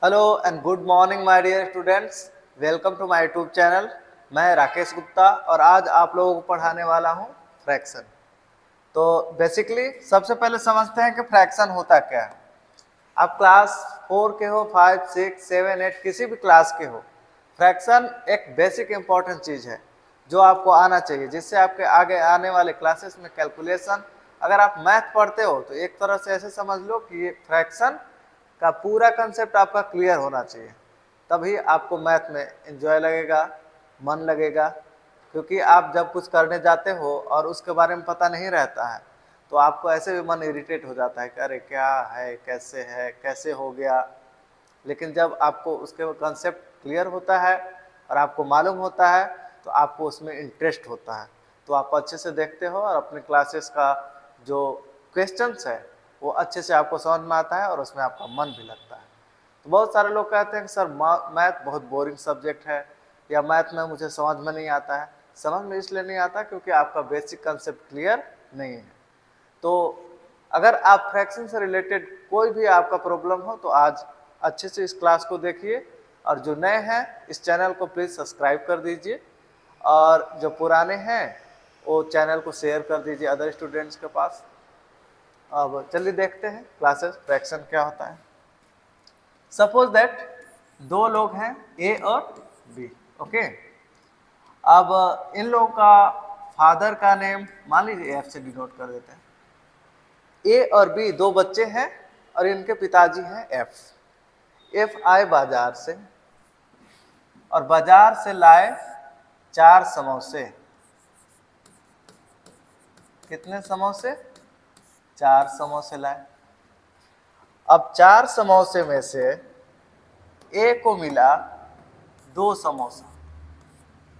Hello and good morning my dear students. Welcome to my YouTube channel. मैं राकेश गुप्ता और आज आप लोगों को पढ़ाने वाला हूं फ्रैक्शन। तो बेसिकली सबसे पहले समझते हैं कि फ्रैक्शन होता क्या है। आप क्लास 4 के हो, 5, 6, 7, 8 किसी भी क्लास के हो, फ्रैक्शन एक बेसिक इंपॉर्टेंट चीज़ है जो आपको आना चाहिए, जिससे आपके आगे आने वाले क्लासेस में कैलकुलेशन, अगर आप मैथ पढ़ते हो तो एक तरह से ऐसे समझ लो कि ये फ्रैक्शन का पूरा कंसेप्ट आपका क्लियर होना चाहिए, तभी आपको मैथ में एंजॉय लगेगा, मन लगेगा। क्योंकि आप जब कुछ करने जाते हो और उसके बारे में पता नहीं रहता है तो आपको ऐसे भी मन इरिटेट हो जाता है कि अरे क्या है, कैसे हो गया। लेकिन जब आपको उसके कंसेप्ट क्लियर होता है और आपको मालूम होता है तो आपको उसमें इंटरेस्ट होता है, तो आप अच्छे से देखते हो और अपने क्लासेस का जो क्वेश्चंस है वो अच्छे से आपको समझ में आता है और उसमें आपका मन भी लगता है। तो बहुत सारे लोग कहते हैं कि सर मैथ बहुत बोरिंग सब्जेक्ट है या मैथ में मुझे समझ में नहीं आता है। समझ में इसलिए नहीं आता क्योंकि आपका बेसिक कंसेप्ट क्लियर नहीं है। तो अगर आप फ्रैक्शन से रिलेटेड कोई भी आपका प्रॉब्लम हो तो आज अच्छे से इस क्लास को देखिए, और जो नए हैं इस चैनल को प्लीज़ सब्सक्राइब कर दीजिए, और जो पुराने हैं वो चैनल को शेयर कर दीजिए अदर स्टूडेंट्स के पास। अब चलिए देखते हैं क्लासेस फ्रैक्शन क्या होता है। सपोज दैट दो लोग हैं ए और बी, ओके। अब इन लोगों का फादर का नेम मान लीजिए एफ से डिनोट कर देते हैं। ए और बी दो बच्चे हैं और इनके पिताजी हैं एफ। एफ आए बाजार से और बाजार से लाए 4 समोसे। कितने समोसे? 4 समोसे लाए। अब 4 समोसे में से ए को मिला 2 समोसा,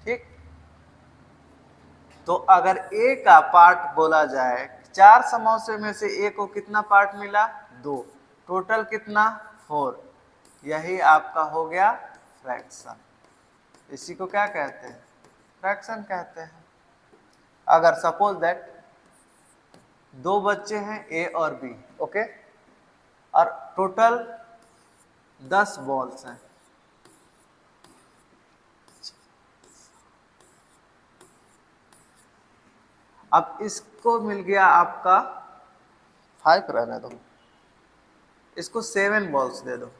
ठीक। तो अगर ए का पार्ट बोला जाए, 4 समोसे में से ए को कितना पार्ट मिला? 2। टोटल कितना? 4। यही आपका हो गया फ्रैक्शन। इसी को क्या कहते हैं? फ्रैक्शन कहते हैं। अगर सपोज दैट दो बच्चे हैं ए और बी, ओके, और टोटल 10 बॉल्स हैं। अब इसको मिल गया आपका 5, रहने दो, इसको 7 बॉल्स दे दो,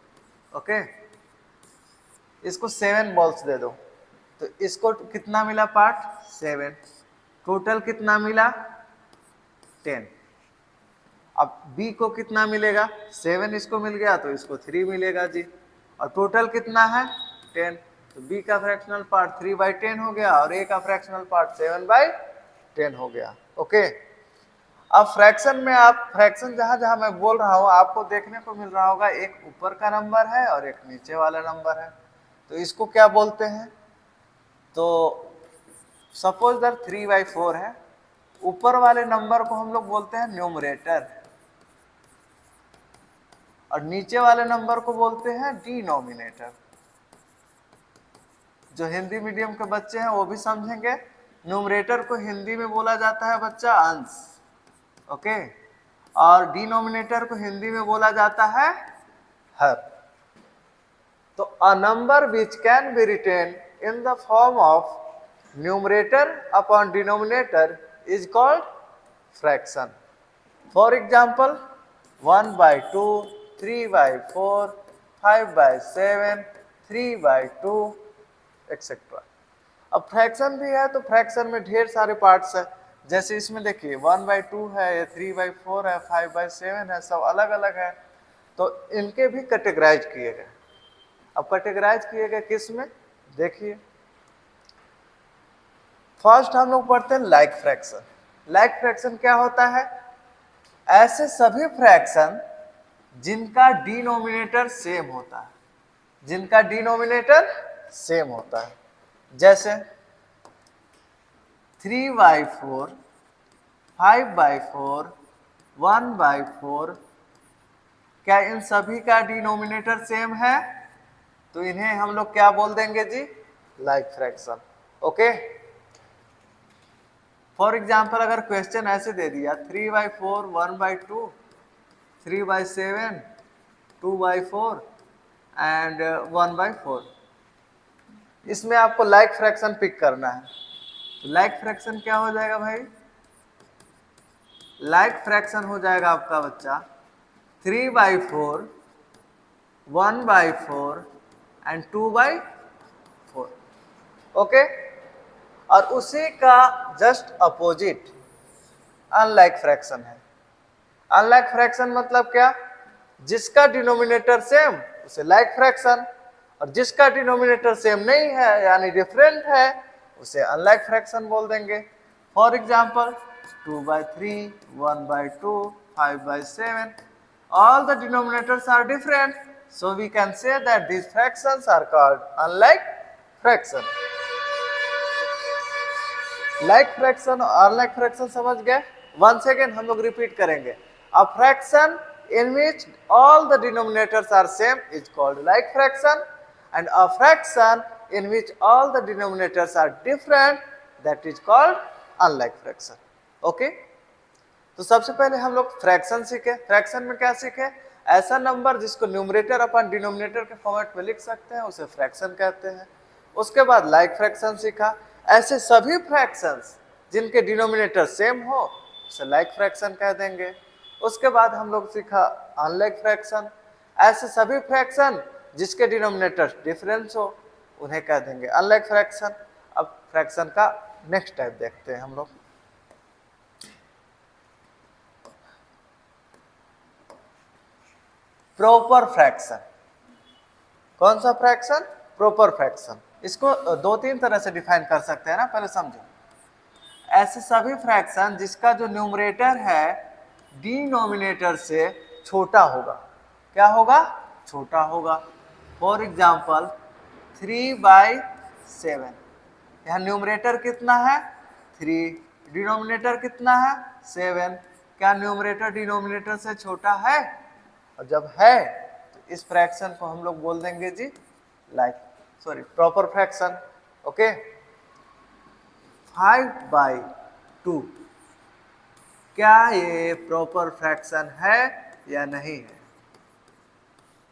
ओके। इसको 7 बॉल्स दे दो तो इसको कितना मिला पार्ट? 7। टोटल कितना मिला? 10। अब बी को कितना मिलेगा? 7 इसको मिल गया तो इसको 3 मिलेगा जी, और टोटल कितना है? 10। तो बी का फ्रैक्शनल पार्ट 3/10 हो गया और ए का फ्रैक्शनल पार्ट 7/10 हो गया, ओके। अब फ्रैक्शन में आप फ्रैक्शन जहां जहां मैं बोल रहा हूं आपको देखने को मिल रहा होगा, एक ऊपर का नंबर है और एक नीचे वाला नंबर है। तो इसको क्या बोलते हैं? तो सपोज दैट 3/4 है, ऊपर वाले नंबर को हम लोग बोलते हैं न्यूमरेटर और नीचे वाले नंबर को बोलते हैं डिनोमिनेटर। जो हिंदी मीडियम के बच्चे हैं वो भी समझेंगे, न्यूमरेटर को हिंदी में बोला जाता है बच्चा अंश, ओके, और डिनोमिनेटर को हिंदी में बोला जाता है हर। तो a number which can be written in the form of numerator upon denominator is called fraction. For example, 1/2, 3/4, 5/7, 3/2 etc. अब फ्रैक्शन भी है तो फ्रैक्शन में ढेर सारे पार्ट्स है। जैसे इसमें देखिए 1/2 है, 3/4 है, 5/7 है, सब अलग अलग है। तो इनके भी कैटेगराइज किए गए। अब कैटेगराइज किए गए किस में? देखिए, फर्स्ट हम लोग पढ़ते हैं लाइक फ्रैक्शन। लाइक फ्रैक्शन क्या होता है? ऐसे सभी फ्रैक्शन जिनका डिनोमिनेटर सेम होता है, जिनका डिनोमिनेटर सेम होता है। जैसे 3/4, 5/4, 1/4, क्या इन सभी का डिनोमिनेटर सेम है? तो इन्हें हम लोग क्या बोल देंगे जी? Like fraction, okay. For example अगर क्वेश्चन ऐसे दे दिया 3/4, 1/2, 3/7, 2/4, एंड 1/4। इसमें आपको लाइक फ्रैक्शन पिक करना है। तो लाइक फ्रैक्शन क्या हो जाएगा भाई? लाइक फ्रैक्शन हो जाएगा आपका बच्चा 3/4, 1/4 एंड 2/4। ओके। और उसी का जस्ट अपोजिट अनलाइक फ्रैक्शन है। अनलाइक फ्रैक्शन मतलब क्या? जिसका डिनोमिनेटर सेम उसे लाइक फ्रैक्शन, और जिसका डिनोमिनेटर सेम नहीं है यानी डिफरेंट है उसे अनलाइक फ्रैक्शन बोल देंगे। For example 2/3, 1/2, 5/7, all the denominators are different, so we can say that these fractions are called unlike fraction। Like fraction और अनलाइक फ्रैक्शन समझ गए? वंस अगेन हम लोग रिपीट करेंगे। अ fraction in which all the denominators are same is called like fraction, and a fraction in which all the denominators are different that is called unlike fraction। Okay. तो सबसे पहले हम लोग fraction सीखे। Fraction में क्या सीखे? ऐसा नंबर जिसको न्यूमरेटर अपन डिनोमिनेटर के फॉर्मेट में लिख सकते हैं उसे फ्रैक्शन कहते हैं। उसके बाद लाइक फ्रैक्शन सीखा। ऐसे सभी फ्रैक्शंस जिनके डिनोमिनेटर सेम हो उसे लाइक फ्रैक्शन कह देंगे। उसके बाद हम लोग सीखा अनलाइक फ्रैक्शन। ऐसे सभी फ्रैक्शन जिसके डिनोमिनेटर डिफरेंस हो उन्हें कह देंगे अनलाइक फ्रैक्शन। अब फ्रैक्शन का नेक्स्ट टाइप देखते हैं हम लोग। Proper fraction. कौन सा फ्रैक्शन? Proper fraction. इसको दो तीन तरह से डिफाइन कर सकते हैं ना, पहले समझो। ऐसे सभी फ्रैक्शन जिसका जो न्यूमरेटर है डिनोमिनेटर से छोटा होगा। क्या होगा? छोटा होगा। फॉर एग्जाम्पल 3/7, यहाँ न्यूमरेटर कितना है? 3, डिनोमिनेटर कितना है? 7। क्या न्यूमरेटर डिनोमिनेटर से छोटा है? और जब है तो इस फ्रैक्शन को हम लोग बोल देंगे जी प्रॉपर फ्रैक्शन। ओके। 5/2 क्या ये प्रॉपर फ्रैक्शन है या नहीं है?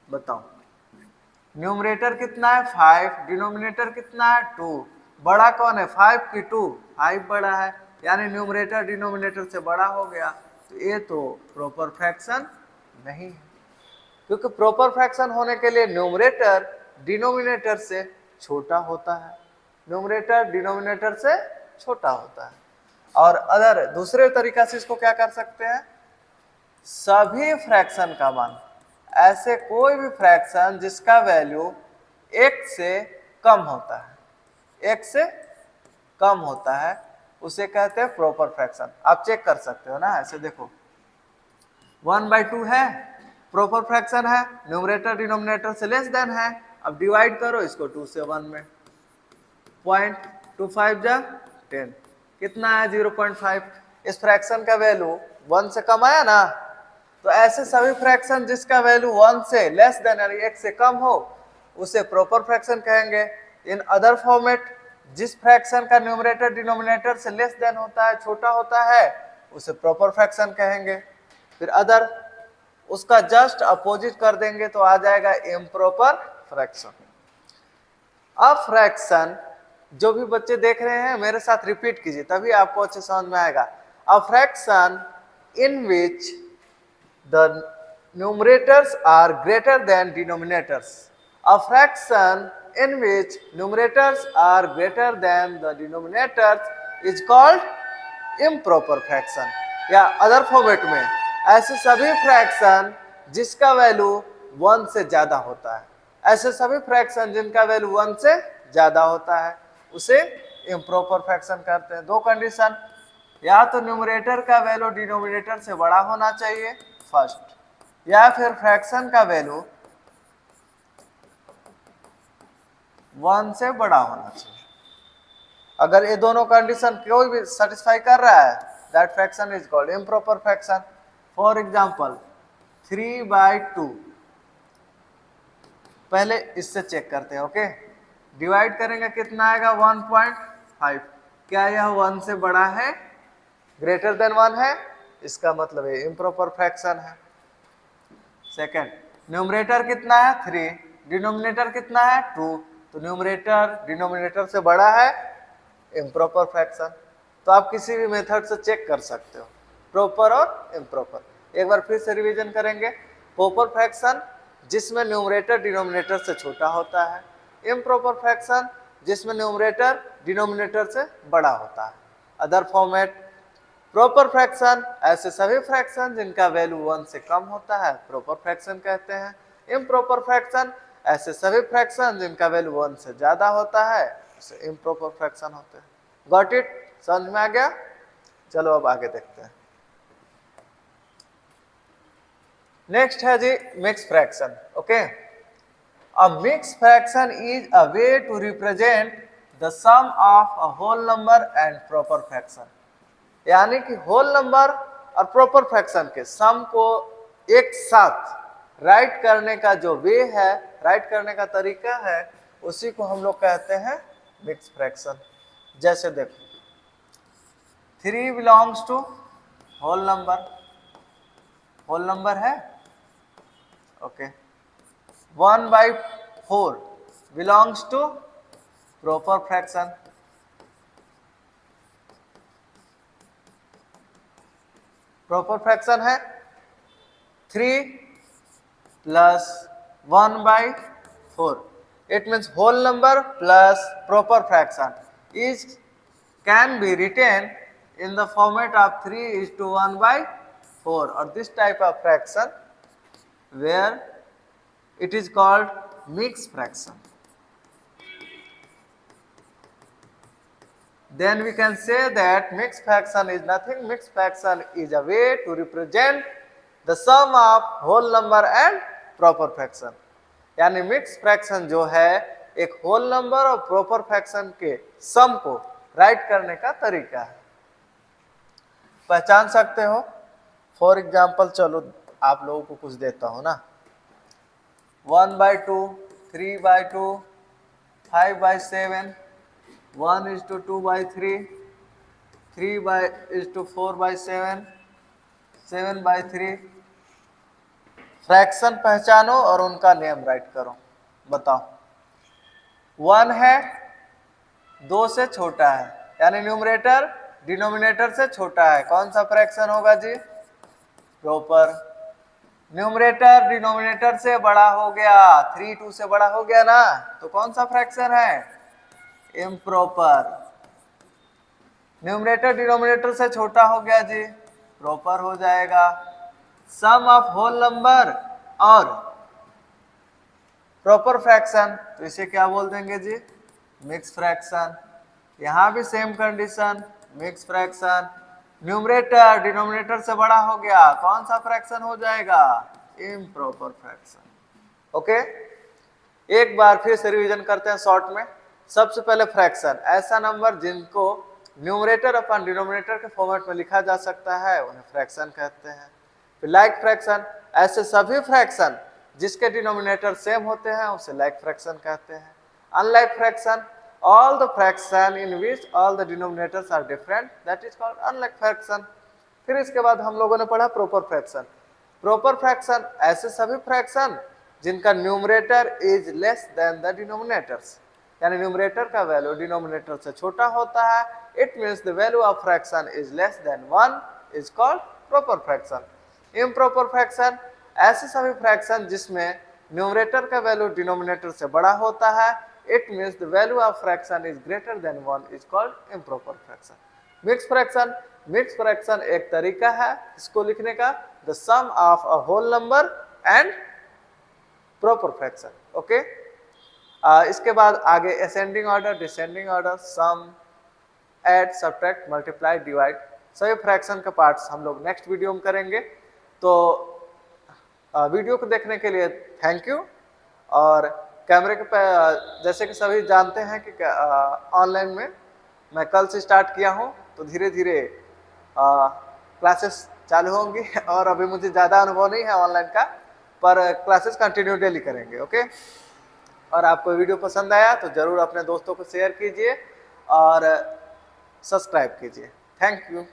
बताओ। न्यूमरेटर कितना है? 5, डिनोमिनेटर कितना है? 2। बड़ा कौन है? 5 की 2? 5 बड़ा है, यानी न्यूमरेटर डिनोमिनेटर से बड़ा हो गया, तो ये तो प्रॉपर फ्रैक्शन नहीं है। क्योंकि प्रॉपर फ्रैक्शन होने के लिए न्यूमरेटर डिनोमिनेटर से छोटा होता है। न्यूमरेटर डिनोमिनेटर से छोटा होता है। और अगर दूसरे तरीका से इसको क्या कर सकते हैं? सभी फ्रैक्शन का मान, ऐसे कोई भी फ्रैक्शन जिसका वैल्यू 1 से कम होता है, 1 से कम होता है, उसे कहते हैं प्रॉपर फ्रैक्शन। आप चेक कर सकते हो ना, ऐसे देखो 1/2 है, प्रॉपर फ्रैक्शन है, न्यूमरेटर डिनोमिनेटर से लेस देन है। अब डिवाइड करो इसको 2 से 1 में, 0.25 जा 10, कितना है? 0.5। इस फ्रैक्शन का वैल्यू 1 से कम आया ना, तो ऐसे सभी फ्रैक्शन जिसका वैल्यू 1 से लेस देन यानी 1 से कम हो उसे प्रॉपर फ्रैक्शन कहेंगे। इन अदर फॉर्मेट जिस फ्रैक्शन का न्यूमरेटर डिनोमिनेटर से लेस देन होता है, छोटा होता है, उसे प्रॉपर फ्रैक्शन कहेंगे। फिर अदर उसका जस्ट अपोजिट कर देंगे तो आ जाएगा इम्प्रॉपर फ्रैक्शन। अब फ्रैक्शन जो भी बच्चे देख रहे हैं मेरे साथ रिपीट कीजिए तभी आपको अच्छे समझ में आएगा। A fraction in which the numerators are greater than denominators. A fraction in which numerators are greater than the denominators is called improper fraction। या अदर फॉर्मेट में ऐसे सभी फ्रैक्शन जिसका वैल्यू 1 से ज्यादा होता है, ऐसे सभी फ्रैक्शन जिनका वैल्यू 1 से ज्यादा होता है उसे इम्प्रॉपर फ्रैक्शन कहते हैं। दो कंडीशन, या तो न्यूमरेटर का वैल्यू डिनोमिनेटर से बड़ा होना चाहिए फर्स्ट, या फिर फ्रैक्शन का वैल्यू 1 से बड़ा होना चाहिए। अगर ये दोनों कंडीशन कोई भी सेटिस्फाई कर रहा है that fraction is called improper fraction. For example 3/2, पहले इससे चेक करते हैं। ओके, डिवाइड करेंगे कितना आएगा? 1.5। क्या यह 1 से बड़ा है, ग्रेटर देन 1 है? इसका मतलब ये इम्प्रॉपर फ्रैक्शन है। सेकंड, न्यूमरेटर कितना है? 3, डिनोमिनेटर कितना है 2, तो न्यूमरेटर डिनोमिनेटर से बड़ा है, इम्प्रॉपर फ्रैक्शन। तो आप किसी भी मेथड से चेक कर सकते हो प्रॉपर और इम्प्रॉपर। एक बार फिर से रिवीजन करेंगे। प्रॉपर फ्रैक्शन जिसमें न्यूमरेटर डिनोमिनेटर से छोटा होता है, इम्प्रॉपर फ्रैक्शन जिसमें न्यूमरेटर डिनोमिनेटर से बड़ा होता है। अदर फॉर्मेट, प्रॉपर फ्रैक्शन ऐसे सभी फ्रैक्शन जिनका वैल्यू 1 से कम होता है प्रॉपर फ्रैक्शन कहते हैं। इम्प्रॉपर फ्रैक्शन ऐसे सभी फ्रैक्शन जिनका वैल्यू 1 से ज्यादा होता है उसे इम्प्रॉपर फ्रैक्शन होते हैं। Got it? समझ में आ गया? चलो अब आगे देखते हैं। नेक्स्ट है जी mix fraction. Okay, a mix fraction is a way to represent the sum of a whole number and proper fraction. यानी कि होल नंबर और प्रॉपर फ्रैक्शन के सम को एक साथ राइट करने का जो वे है, राइट करने का तरीका है, उसी को हम लोग कहते हैं मिक्स फ्रैक्शन। जैसे देखो 3 belongs to whole number, whole number है। Okay, 1/4 belongs to proper fraction. Proper fraction है 3 plus 1/4। It means whole number plus proper fraction is can be written in the format of 3:1/4, or this type of fraction where it is called mixed fraction. Then we can say that mixed fraction is nothing. Mixed fraction is a way to represent the sum of whole number and proper fraction. यानी mix fraction जो है एक whole number और proper fraction के sum को right करने का तरीका है। पहचान सकते हो? फॉर एग्जाम्पल चलो आप लोगों को कुछ देता हूं ना, 1/2, 3/2, 5/7, 1:2/3, 3:4/7, 7/3। फ्रैक्शन पहचानो और उनका नेम राइट करो। बताओ, 1 है 2 से छोटा है, यानी न्यूमरेटर डिनोमिनेटर से छोटा है, कौन सा फ्रैक्शन होगा जी? प्रॉपर। न्यूमरेटर डिनोमिनेटर से बड़ा हो गया, 3 2 से बड़ा हो गया ना, तो कौन सा फ्रैक्शन है? इम्प्रॉपर। न्यूमरेटर डिनोमिनेटर से छोटा हो गया जी, प्रॉपर हो जाएगा। सम ऑफ होल नंबर और प्रॉपर फ्रैक्शन, तो इसे क्या बोल देंगे जी? Mix fraction. यहां भी same condition, mix fraction. Numerator denominator से बड़ा हो गया, कौन सा फ्रैक्शन हो जाएगा? Improper fraction. ओके, एक बार फिर से रिवीजन करते हैं शॉर्ट में। सबसे पहले फ्रैक्शन, ऐसा नंबर जिनको न्यूमरेटर अपन डिनोमिनेटर के फॉर्मेट में लिखा जा सकता है उन्हें फ्रैक्शन कहते हैं। फिर लाइक फ्रैक्शन, ऐसे सभी फ्रैक्शन जिसके डिनोमिनेटर सेम होते हैं उसे लाइक फ्रैक्शन कहते हैं। Unlike fraction, all the fraction in which all the denominators are different, that is called unlike fraction। फिर इसके बाद हम लोगों ने पढ़ा प्रॉपर फ्रैक्शन। प्रॉपर फ्रैक्शन ऐसे सभी फ्रैक्शन जिनका numerator is less than the denominators, यानी न्यूमरेटर का वैल्यू डिनोमिनेटर से छोटा होता है, it means the value of fraction is less than 1 is called proper fraction. Improper fraction ऐसे सभी फ्रैक्शन जिसमें न्यूमरेटर का वैल्यू डिनोमिनेटर से बड़ा होता है, it means the value of fraction is greater than 1 is called improper fraction। mixed fraction, mixed fraction एक तरीका है इसको लिखने का, the sum of a whole number and proper fraction। Okay, इसके बाद आगे ascending order, descending order, sum, add, subtract, multiply, divide, सभी फ्रैक्शन के पार्ट्स हम लोग नेक्स्ट वीडियो में करेंगे। तो वीडियो को देखने के लिए थैंक यू। और कैमरे के जैसे कि सभी जानते हैं कि ऑनलाइन में मैं कल से स्टार्ट किया हूं, तो धीरे धीरे क्लासेस चालू होंगी और अभी मुझे ज़्यादा अनुभव नहीं है ऑनलाइन का, पर क्लासेस कंटिन्यू डेली करेंगे। ओके, और आपको वीडियो पसंद आया तो ज़रूर अपने दोस्तों को शेयर कीजिए और सब्सक्राइब कीजिए। Thank you.